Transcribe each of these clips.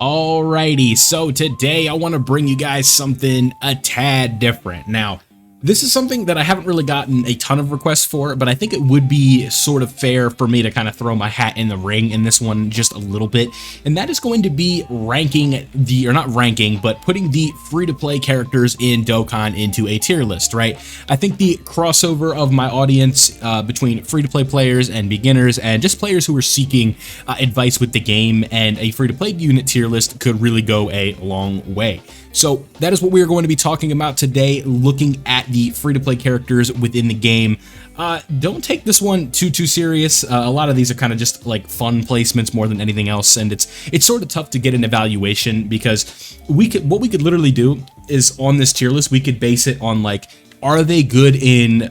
Alrighty, so today I want to bring you guys something a tad different. Now, this is something that I haven't really gotten a ton of requests for, but I think it would be sort of fair for me to kind of throw my hat in the ring in this one just a little bit, and that is going to be ranking or not ranking, but putting the free-to-play characters in Dokkan into a tier list, right? I think the crossover of my audience between free-to-play players and beginners and just players who are seeking advice with the game and a free-to-play unit tier list could really go a long way. So that is what we are going to be talking about today, looking at the free-to-play characters within the game. Don't take this one too serious. A lot of these are kind of just like fun placements more than anything else, and it's sort of tough to get an evaluation because what we could literally do is on this tier list, we could base it on like, are they good in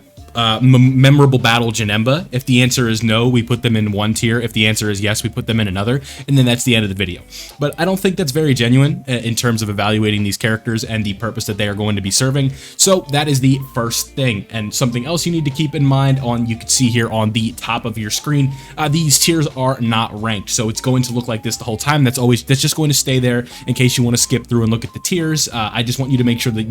memorable battle Janemba? If the answer is no, we put them in one tier. If the answer is yes, we put them in another, and then that's the end of the video. But I don't think that's very genuine in terms of evaluating these characters and the purpose that they are going to be serving. So that is the first thing. And something else you need to keep in mind, you can see here on the top of your screen, these tiers are not ranked, so it's going to look like this the whole time. That's just going to stay there in case you want to skip through and look at the tiers. I just want you to make sure that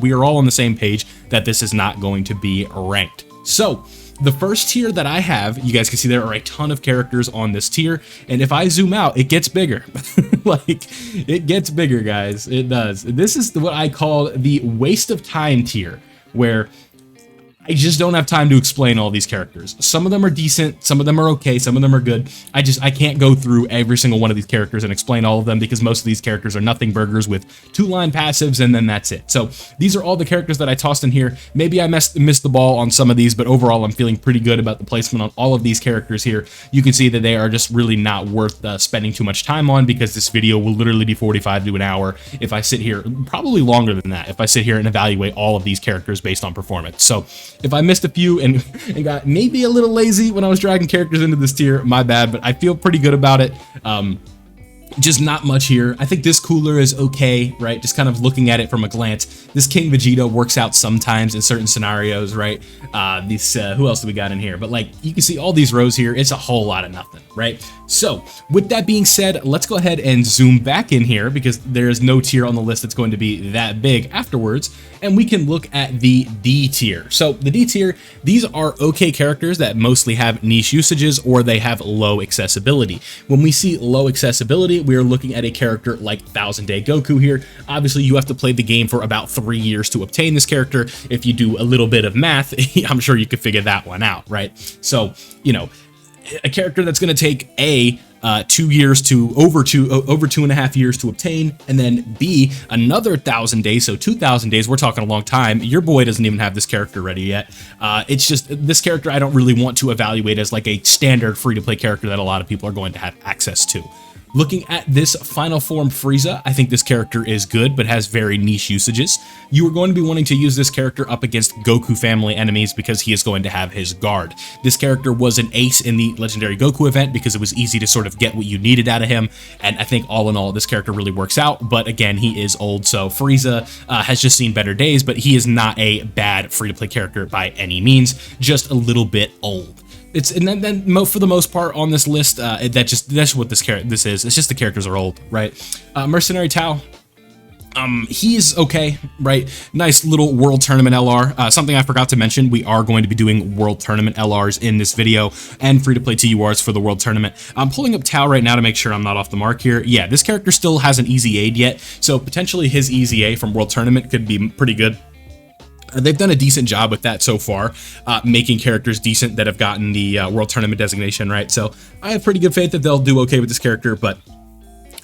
we are all on the same page, that this is not going to be ranked. So the first tier that I have, you guys can see there are a ton of characters on this tier, and if I zoom out, it gets bigger. Like, it gets bigger, guys. It does. This is what I call the waste of time tier, where I just don't have time to explain all these characters. Some of them are decent, some of them are okay, some of them are good. I can't go through every single one of these characters and explain all of them because most of these characters are nothing burgers with 2-line passives and then that's it. So these are all the characters that I tossed in here. Maybe I missed the ball on some of these, but overall I'm feeling pretty good about the placement on all of these characters here. You can see that they are just really not worth spending too much time on because this video will literally be 45 to an hour if I sit here, probably longer than that, if I sit here and evaluate all of these characters based on performance. So if I missed a few and got maybe a little lazy when I was dragging characters into this tier, my bad, but I feel pretty good about it. Just not much here. I think this cooler is okay, right? Just kind of looking at it from a glance. This King Vegeta works out sometimes in certain scenarios, right? Who else do we got in here? But like, you can see all these rows here. It's a whole lot of nothing, right? So with that being said, let's go ahead and zoom back in here because there is no tier on the list that's going to be that big afterwards. And we can look at the D tier. So the D tier, these are okay characters that mostly have niche usages or they have low accessibility. When we see low accessibility, we are looking at a character like 1000 Day Goku here. Obviously, you have to play the game for about 3 years to obtain this character. If you do a little bit of math, I'm sure you could figure that one out, right? So, you know, a character that's going to take over 2.5 years to obtain, and then B, another 1000 days, so 2000 days. We're talking a long time. Your boy doesn't even have this character ready yet. It's just this character I don't really want to evaluate as like a standard free-to-play character that a lot of people are going to have access to. Looking at this final form Frieza, I think this character is good, but has very niche usages. You are going to be wanting to use this character up against Goku family enemies because he is going to have his guard. This character was an ace in the Legendary Goku event because it was easy to sort of get what you needed out of him, and I think all in all, this character really works out, but again, he is old, so Frieza has just seen better days, but he is not a bad free-to-play character by any means, just a little bit old. And then for the most part on this list, that's what this is. It's just the characters are old, right? Mercenary Tao, he's okay, right? Nice little World Tournament LR. Something I forgot to mention, we are going to be doing World Tournament LRs in this video and free-to-play TURs for the World Tournament. I'm pulling up Tao right now to make sure I'm not off the mark here. Yeah, this character still hasn't easy aid yet, so potentially his easy A from World Tournament could be pretty good. They've done a decent job with that so far, making characters decent that have gotten the World Tournament designation, right? So I have pretty good faith that they'll do okay with this character, but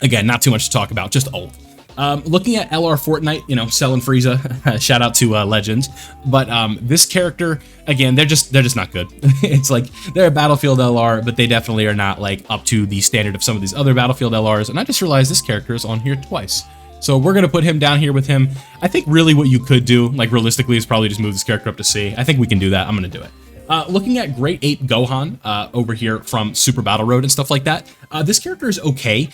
again, not too much to talk about, just old. Looking at LR Fortnite, you know, selling Frieza, shout out to Legends, but this character, again, they're just not good. It's like they're a Battlefield LR, but they definitely are not like up to the standard of some of these other Battlefield LRs, and I just realized this character is on here twice. So we're going to put him down here with him. I think really what you could do, like realistically, is probably just move this character up to C. I think we can do that. I'm going to do it. Looking at Great Ape Gohan over here from Super Battle Road and stuff like that, This character is okay.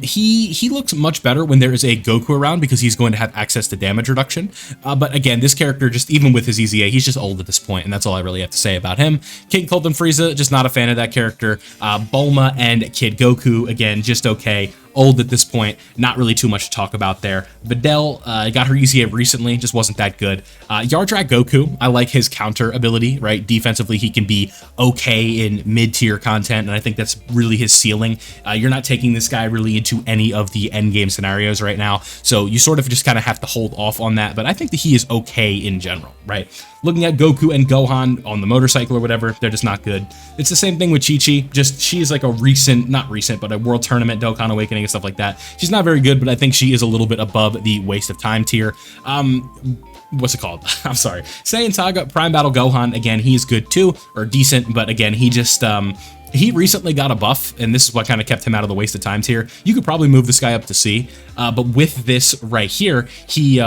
He looks much better when there is a Goku around because he's going to have access to damage reduction. But again, this character, just even with his EZA, he's just old at this point, and that's all I really have to say about him. King Cold and Frieza, just not a fan of that character. Bulma and Kid Goku, again, just okay. Old at this point, not really too much to talk about there. Videl got her EZA recently, just wasn't that good. Yardrat Goku, I like his counter ability, right? Defensively, he can be okay in mid-tier content, and I think that's really his ceiling. You're not taking this guy really into any of the endgame scenarios right now, so you sort of just kind of have to hold off on that, but I think that he is okay in general, right? Looking at Goku and Gohan on the motorcycle or whatever, they're just not good. It's the same thing with Chi-Chi, just she is like a recent, not recent, but a World Tournament Dokkan Awakening and stuff like that. She's not very good, but I think she is a little bit above the waste of time tier. What's it called? I'm sorry. Saiyan Saga Prime Battle Gohan, again, he's good too, or decent, but again, he just, he recently got a buff, and this is what kind of kept him out of the waste of time tier. You could probably move this guy up to C, but with this right here, he,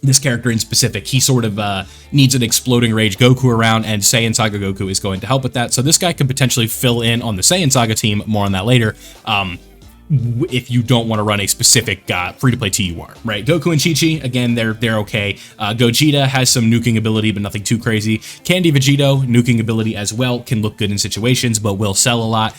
this character in specific, he sort of needs an Exploding Rage Goku around, and Saiyan Saga Goku is going to help with that. So this guy could potentially fill in on the Saiyan Saga team, more on that later, if you don't want to run a specific free-to-play TUR, right? Goku and Chi-Chi, again, they're okay. Gogeta has some nuking ability, but nothing too crazy. Candy Vegito, nuking ability as well, can look good in situations, but will sell a lot.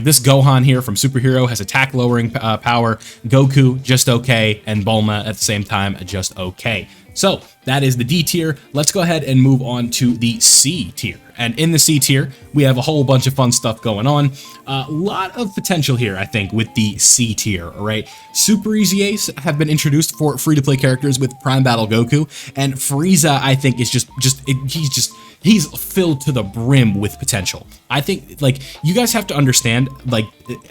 This Gohan here from Superhero has attack-lowering power. Goku, just okay, and Bulma at the same time, just okay. So that is the D tier. Let's go ahead and move on to the C tier. And in the C tier, we have a whole bunch of fun stuff going on. A lot of potential here, I think, with the C tier, all right? Super EZAs have been introduced for free-to-play characters with Prime Battle Goku, and Frieza, I think, is he's filled to the brim with potential. I think, like, you guys have to understand, like,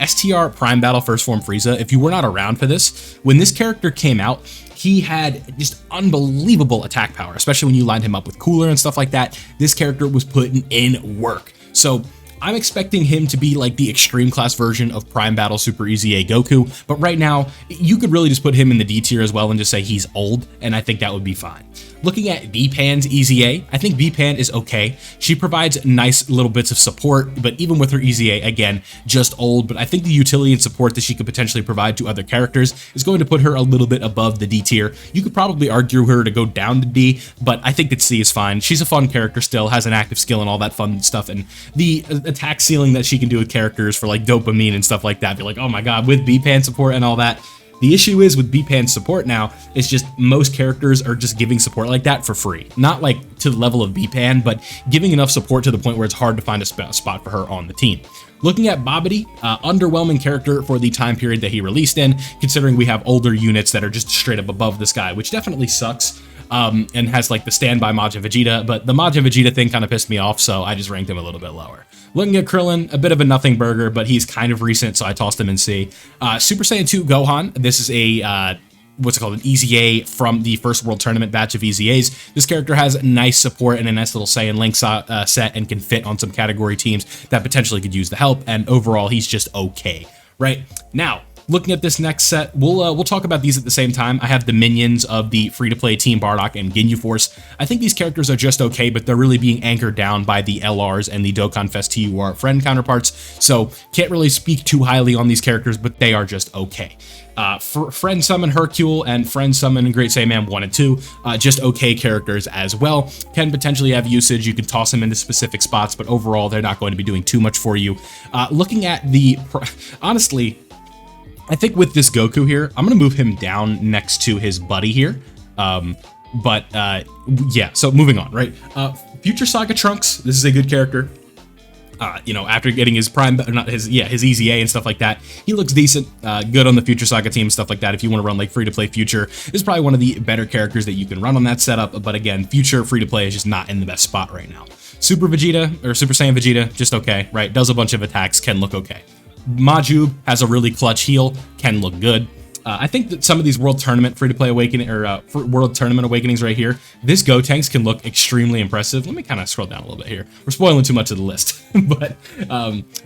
STR Prime Battle First Form Frieza, if you were not around for this, when this character came out, he had just unbelievable attack power, especially when you lined him up with Cooler and stuff like that. This character was putting in work. So I'm expecting him to be like the extreme class version of Prime Battle Super EZA Goku, but right now, you could really just put him in the D tier as well and just say he's old, and I think that would be fine. Looking at V-Pan's EZA, I think V-Pan is okay. She provides nice little bits of support, but even with her EZA, again, just old, but I think the utility and support that she could potentially provide to other characters is going to put her a little bit above the D tier. You could probably argue her to go down to D, but I think that C is fine. She's a fun character still, has an active skill and all that fun stuff, and the attack ceiling that she can do with characters for like dopamine and stuff like that, be like, oh my god, with V-Pan support and all that. The issue is with V-Pan support now, it's just most characters are just giving support like that for free. Not like to the level of V-Pan, but giving enough support to the point where it's hard to find a spot for her on the team. Looking at Babidi, underwhelming character for the time period that he released in, considering we have older units that are just straight up above this guy, which definitely sucks. And has like the standby Majin Vegeta, but the Majin Vegeta thing kind of pissed me off, so I just ranked him a little bit lower. Looking at Krillin, a bit of a nothing burger, but he's kind of recent, so I tossed him in C. Super Saiyan 2 Gohan, this is a, what's it called, an EZA from the first World Tournament batch of EZAs. This character has nice support and a nice little Saiyan Link set and can fit on some category teams that potentially could use the help, and overall, he's just okay, right? Now, looking at this next set, we'll talk about these at the same time. I have the minions of the free-to-play Team Bardock and Ginyu Force. I think these characters are just okay, but they're really being anchored down by the LRs and the Dokkan Fest TUR friend counterparts, so can't really speak too highly on these characters, but they are just okay. Friend Summon Hercule and Friend Summon Great Saiyaman 1 and 2, just okay characters as well. Can potentially have usage, you can toss them into specific spots, but overall, they're not going to be doing too much for you. Looking at the, honestly, I think with this Goku here, I'm going to move him down next to his buddy here. Yeah, so moving on, right? Future Saga Trunks, this is a good character. You know, after getting his prime, not his, yeah, his EZA and stuff like that, he looks decent, good on the Future Saga team, stuff like that. If you want to run like free-to-play Future, this is probably one of the better characters that you can run on that setup, but again, Future free-to-play is just not in the best spot right now. Super Vegeta, or Super Saiyan Vegeta, just okay, right? Does a bunch of attacks, can look okay. Majub has a really clutch heal, can look good. I think that some of these World Tournament free-to-play awakening or World Tournament awakenings right here, this Gotenks can look extremely impressive. Let me kind of scroll down a little bit here. We're spoiling too much of the list, but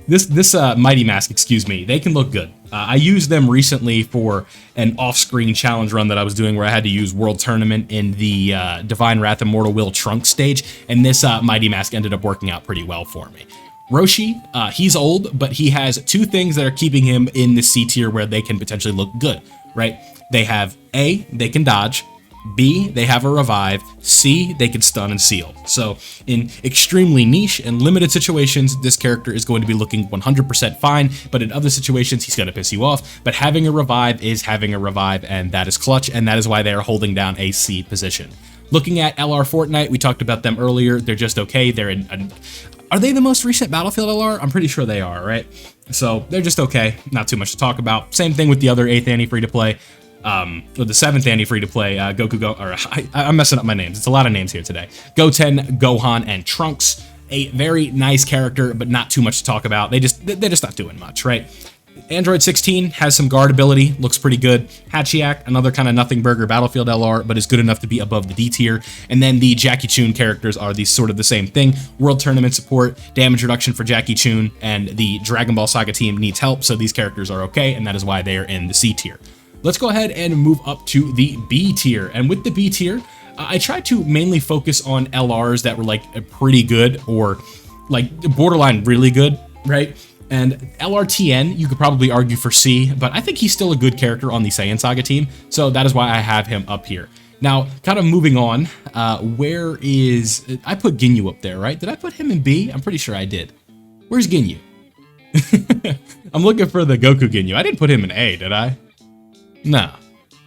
this Mighty Mask, excuse me, they can look good. I used them recently for an off-screen challenge run that I was doing where I had to use World Tournament in the Divine Wrath Immortal Will Trunks stage, and this Mighty Mask ended up working out pretty well for me. Roshi, he's old, but he has two things that are keeping him in the C tier where they can potentially look good, right? They have A, they can dodge. B, they have a revive. C, they can stun and seal. So in extremely niche and limited situations, this character is going to be looking 100% fine, but in other situations, he's going to piss you off. But having a revive is having a revive, and that is clutch, and that is why they are holding down a C position. Looking at LR Fortnite, we talked about them earlier. They're just okay. They're in... Are they the most recent Battlefield LR? I'm pretty sure they are, right? So they're just okay. Not too much to talk about. Same thing with the other 8th Annie free-to-play. Or the 7th Annie free-to-play, I'm messing up my names. It's a lot of names here today. Goten, Gohan, and Trunks. A very nice character, but not too much to talk about. They're just not doing much, right? Android 16 has some guard ability, looks pretty good. Hachiak, another kind of nothing burger Battlefield LR, but is good enough to be above the D tier. And then the Jackie Chun characters are these sort of the same thing. World Tournament support, damage reduction for Jackie Chun, and the Dragon Ball Saga team needs help, so these characters are okay, and that is why they are in the C tier. Let's go ahead and move up to the B tier. And with the B tier, I tried to mainly focus on LRs that were like pretty good or like borderline really good, right? And LRTN, you could probably argue for C, but I think he's still a good character on the Saiyan Saga team, so that is why I have him up here. Now, kind of moving on, where is... I put Ginyu up there, right? Did I put him in B? I'm pretty sure I did. Where's Ginyu? I'm looking for the Goku Ginyu. I didn't put him in A, did I? No.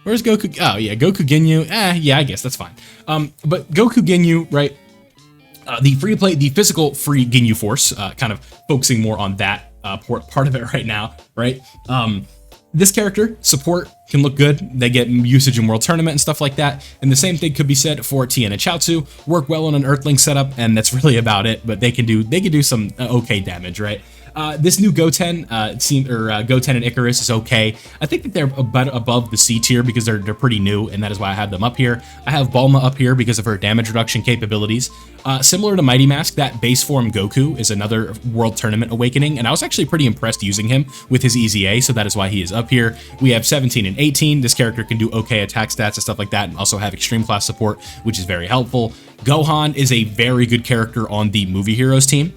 Where's Goku? Oh, yeah, Goku Ginyu. Yeah, I guess that's fine. But Goku Ginyu, right? The free-to-play, the physical free Ginyu Force, kind of focusing more on that part of it right now, right? This character, support, can look good. They get usage in World Tournament and stuff like that. And the same thing could be said for Tien and Chaozu. Work well on an Earthling setup, and that's really about it. But they can do some okay damage, right? This new Goten, Goten and Icarus is okay. I think that they're above the C tier because they're pretty new, and that is why I have them up here. I have Bulma up here because of her damage reduction capabilities. Similar to Mighty Mask, that base form Goku is another World Tournament awakening, and I was actually pretty impressed using him with his EZA, so that is why he is up here. We have 17 and 18. This character can do okay attack stats and stuff like that, and also have extreme class support, which is very helpful. Gohan is a very good character on the Movie Heroes team,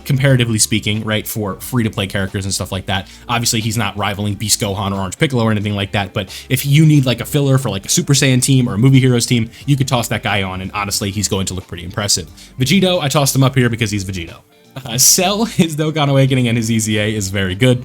comparatively speaking, right, for free-to-play characters and stuff like that. Obviously, he's not rivaling Beast Gohan or Orange Piccolo or anything like that, but if you need like a filler for like a Super Saiyan team or a Movie Heroes team, you could toss that guy on, and honestly, he's going to look pretty impressive. Vegito, I tossed him up here because he's Vegito. Cell, his Dokkan Awakening and his EZA is very good,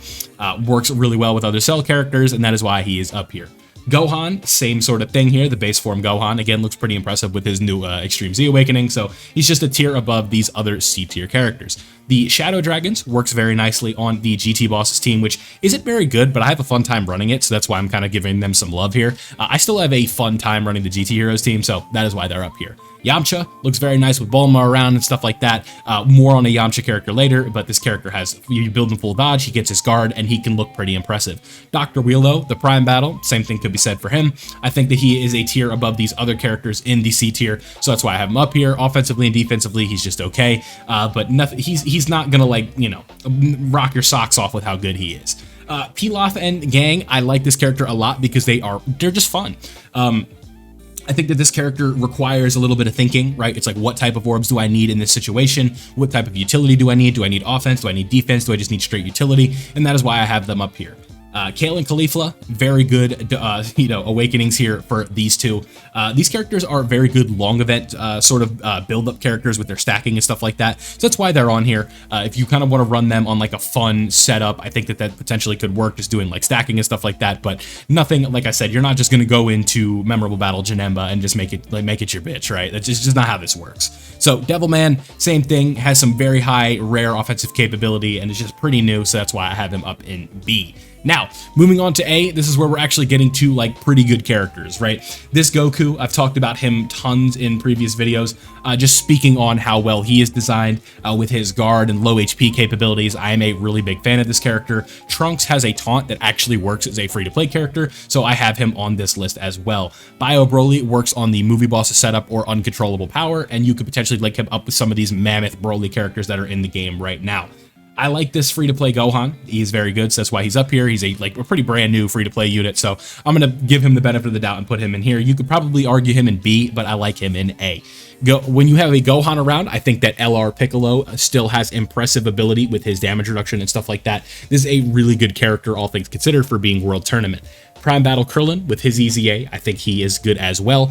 works really well with other Cell characters, and that is why he is up here. Gohan, same sort of thing here. The base form Gohan, again, looks pretty impressive with his new Extreme Z Awakening, so he's just a tier above these other C tier characters. The Shadow Dragons works very nicely on the GT Bosses team, which isn't very good, but I have a fun time running it, so that's why I'm kind of giving them some love here. I still have a fun time running the GT Heroes team, so that is why they're up here. Yamcha looks very nice with Bulma around and stuff like that. More on a Yamcha character later, but this character has, you build him full dodge, he gets his guard, and he can look pretty impressive. Dr. Wheelo, the Prime Battle, same thing could be said for him. I think that he is a tier above these other characters in the C tier, so that's why I have him up here. Offensively and defensively, he's just okay, but nothing. He's not gonna, like, you know, rock your socks off with how good he is. Pilaf and Gang, I like this character a lot because they're just fun. I think that this character requires a little bit of thinking, right? It's like, what type of orbs do I need in this situation? What type of utility do I need? Do I need offense? Do I need defense? Do I just need straight utility? And that is why I have them up here. Kale and Caulifla, very good, awakenings here for these two. These characters are very good long event build-up characters with their stacking and stuff like that. So that's why they're on here. If you kind of want to run them on like a fun setup, I think that potentially could work, just doing like stacking and stuff like that. But nothing, like I said, you're not just going to go into Memorable Battle Janemba and just make it your bitch, right? That's just not how this works. So Devilman, same thing, has some very high rare offensive capability and is just pretty new. So that's why I have him up in B. Now, moving on to A, this is where we're actually getting to like pretty good characters, right? This Goku, I've talked about him tons in previous videos, just speaking on how well he is designed with his guard and low HP capabilities. I am a really big fan of this character. Trunks has a taunt that actually works as a free-to-play character, so I have him on this list as well. Bio Broly works on the Movie Bosses setup or Uncontrollable Power, and you could potentially link him up with some of these mammoth Broly characters that are in the game right now. I like this free-to-play Gohan. He's very good, so that's why he's up here. He's a pretty brand new free-to-play unit, so I'm gonna give him the benefit of the doubt and put him in here. You could probably argue him in B, but I like him in A. When you have a Gohan around, I think that LR Piccolo still has impressive ability with his damage reduction and stuff like that. This is a really good character, all things considered, for being World Tournament. Prime Battle Krillin with his EZA, I think he is good as well.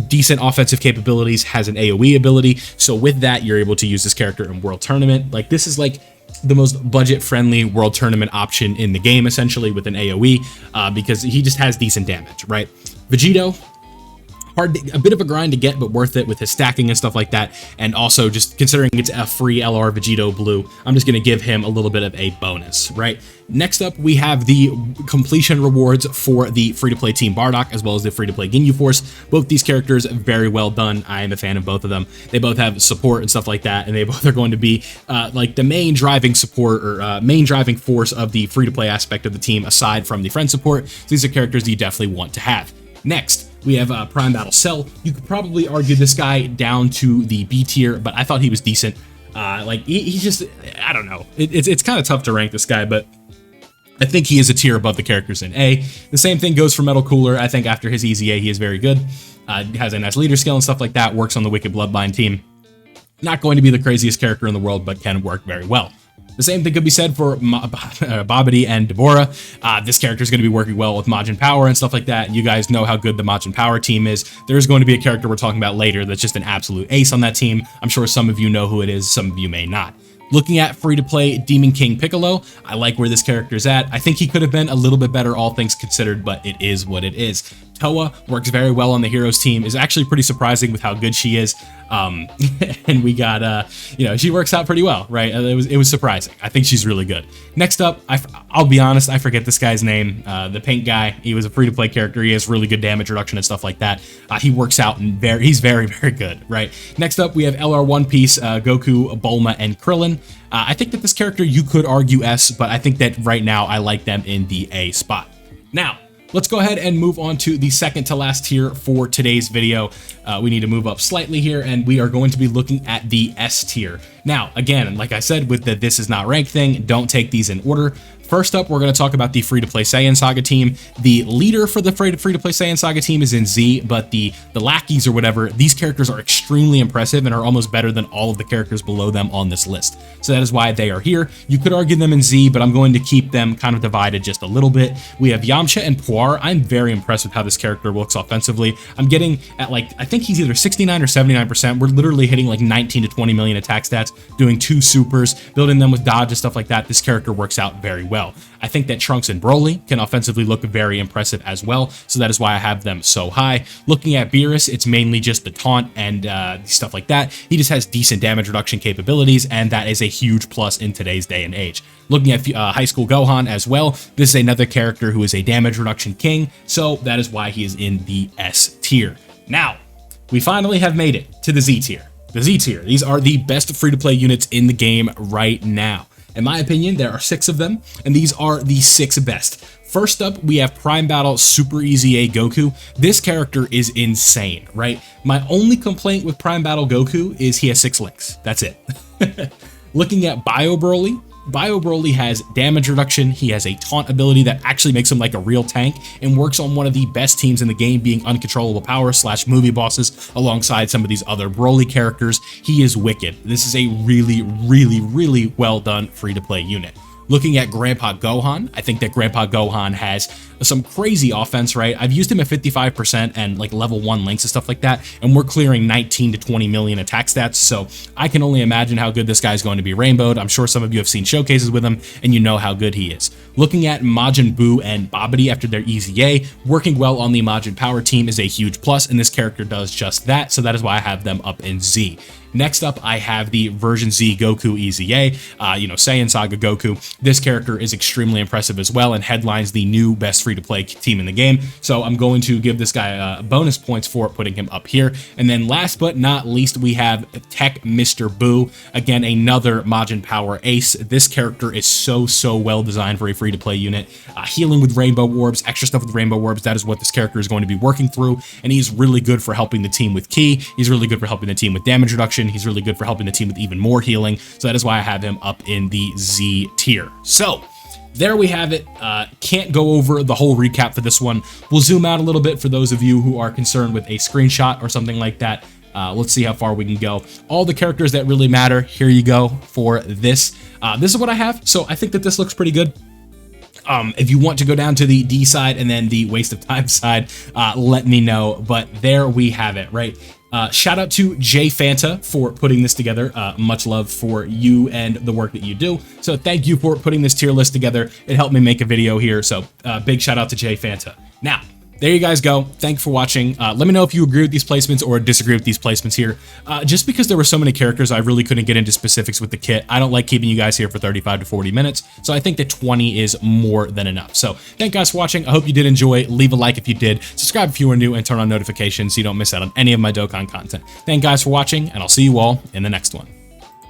Decent offensive capabilities, has an AoE ability, so with that, you're able to use this character in World Tournament. Like, this is like the most budget-friendly World Tournament option in the game, essentially, with an AoE, because he just has decent damage, right? Vegito, a bit of a grind to get, but worth it with his stacking and stuff like that. And also, just considering it's a free LR Vegito Blue, I'm just going to give him a little bit of a bonus, right? Next up, we have the completion rewards for the free-to-play Team Bardock, as well as the free-to-play Ginyu Force. Both these characters, very well done. I am a fan of both of them. They both have support and stuff like that, and they both are going to be like the main driving support, or main driving force of the free-to-play aspect of the team, aside from the friend support. So these are characters you definitely want to have. Next, we have Prime Battle Cell. You could probably argue this guy down to the B tier, but I thought he was decent. Like, he's just, I don't know. It's kind of tough to rank this guy, but I think he is a tier above the characters in A. The same thing goes for Metal Cooler. I think after his EZA, he is very good. Has a nice leader skill and stuff like that. Works on the Wicked Bloodline team. Not going to be the craziest character in the world, but can work very well. The same thing could be said for Babidi and Deborah. This character is going to be working well with Majin Power and stuff like that. You guys know how good the Majin Power team is. There's going to be a character we're talking about later that's just an absolute ace on that team. I'm sure some of you know who it is, some of you may not. Looking at free-to-play Demon King Piccolo, I like where this character is at. I think he could have been a little bit better, all things considered, but it is what it is. Toa works very well on the Heroes team, is actually pretty surprising with how good she is. And we got, you know, she works out pretty well, right? It was surprising. I think she's really good. Next up, I'll be honest, I forget this guy's name. The pink guy, he was a free-to-play character. He has really good damage reduction and stuff like that. He works out and he's very, very good, right? Next up, we have LR One Piece, Goku, Bulma, and Krillin. I think that this character, you could argue S, but I think that right now I like them in the A spot. Now, let's go ahead and move on to the second to last tier for today's video. We need to move up slightly here, and we are going to be looking at the S tier. Now, again, like I said, with the this is not ranked thing, don't take these in order. First up, we're going to talk about the free-to-play Saiyan Saga team. The leader for the free-to-play Saiyan Saga team is in Z, but the lackeys or whatever, these characters are extremely impressive and are almost better than all of the characters below them on this list. So that is why they are here. You could argue them in Z, but I'm going to keep them kind of divided just a little bit. We have Yamcha and Puar. I'm very impressed with how this character looks offensively. I'm getting at, like, I think he's either 69 or 79%. We're literally hitting like 19 to 20 million attack stats, doing 2 supers, building them with dodge and stuff like that. This character works out very well. I think that Trunks and Broly can offensively look very impressive as well, so that is why I have them so high. Looking at Beerus, it's mainly just the taunt and stuff like that. He just has decent damage reduction capabilities, and that is a huge plus in today's day and age. Looking at High School Gohan as well, this is another character who is a damage reduction king, so that is why he is in the S tier. Now, we finally have made it to the Z tier. The Z tier, these are the best free-to-play units in the game right now. In my opinion, there are 6 of them, and these are the 6 best. First up, we have Prime Battle Super EZA Goku. This character is insane, right? My only complaint with Prime Battle Goku is he has 6 links. That's it. Looking at Bio Broly has damage reduction. He has a taunt ability that actually makes him like a real tank and works on one of the best teams in the game, being Uncontrollable Power / movie bosses alongside some of these other Broly characters. He is wicked. This is a really, really, really well done free-to-play unit. Looking at Grandpa Gohan, I think that Grandpa Gohan has some crazy offense, right? I've used him at 55% and like level 1 links and stuff like that, and we're clearing 19 to 20 million attack stats, so I can only imagine how good this guy is going to be rainbowed. I'm sure some of you have seen showcases with him, and you know how good he is. Looking at Majin Buu and Babidi after their EZA, working well on the Majin Power team is a huge plus, and this character does just that, so that is why I have them up in Z. Next up, I have the version Z Goku EZA, you know, Saiyan Saga Goku. this character is extremely impressive as well and headlines the new best free-to-play team in the game. So I'm going to give this guy bonus points for putting him up here. And then last but not least, we have Tech Mr. Boo. Again, another Majin Power ace. This character is so well designed for a free-to-play unit. Healing with Rainbow Orbs, extra stuff with Rainbow Orbs, that is what this character is going to be working through. And he's really good for helping the team with Ki. He's really good for helping the team with damage reduction. He's really good for helping the team with even more healing. So that is why I have him up in the Z tier. So there we have it. Can't go over the whole recap for this one. We'll zoom out a little bit for those of you who are concerned with a screenshot or something like that. Let's see how far we can go. All the characters that really matter, here you go for this. This is what I have. So I think that this looks pretty good. If you want to go down to the D side and then the waste of time side, let me know. But there we have it, right? Shout out to Jay Fanta for putting this together. Much love for you and the work that you do. So thank you for putting this tier list together. It helped me make a video here. So big shout out to Jay Fanta. Now, there you guys go. Thank you for watching. Let me know if you agree with these placements or disagree with these placements here. Just because there were so many characters, I really couldn't get into specifics with the kit. I don't like keeping you guys here for 35 to 40 minutes, so I think that 20 is more than enough. So thank you guys for watching. I hope you did enjoy. Leave a like if you did. Subscribe if you are new and turn on notifications so you don't miss out on any of my Dokkan content. Thank you guys for watching, and I'll see you all in the next one.